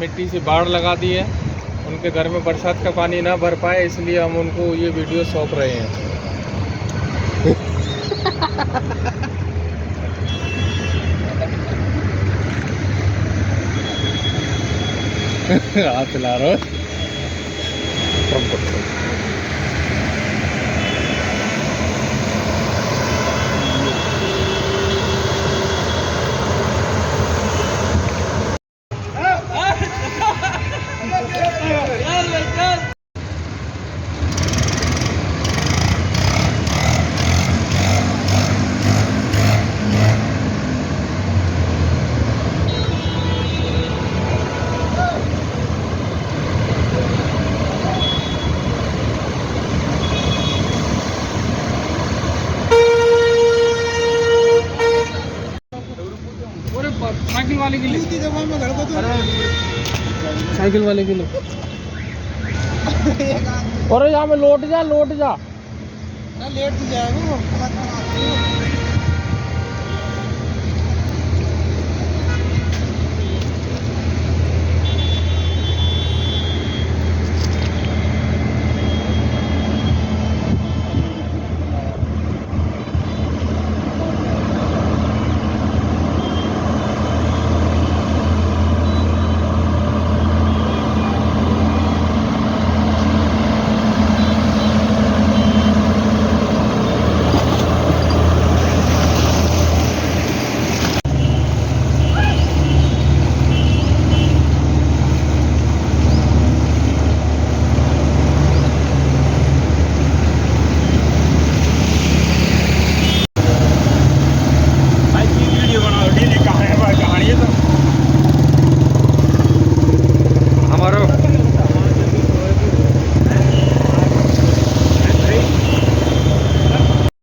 मिट्टी से बाढ़ लगा दी है, उनके घर में बरसात का पानी ना भर पाए, इसलिए हम उनको ये वीडियो सौंप रहे हैं। हाथ ला रहा है। साइकिल वाले के लिए साइकिल वाले के लिए और यहाँ में लौट जा ना लेट तो जाएगा वो।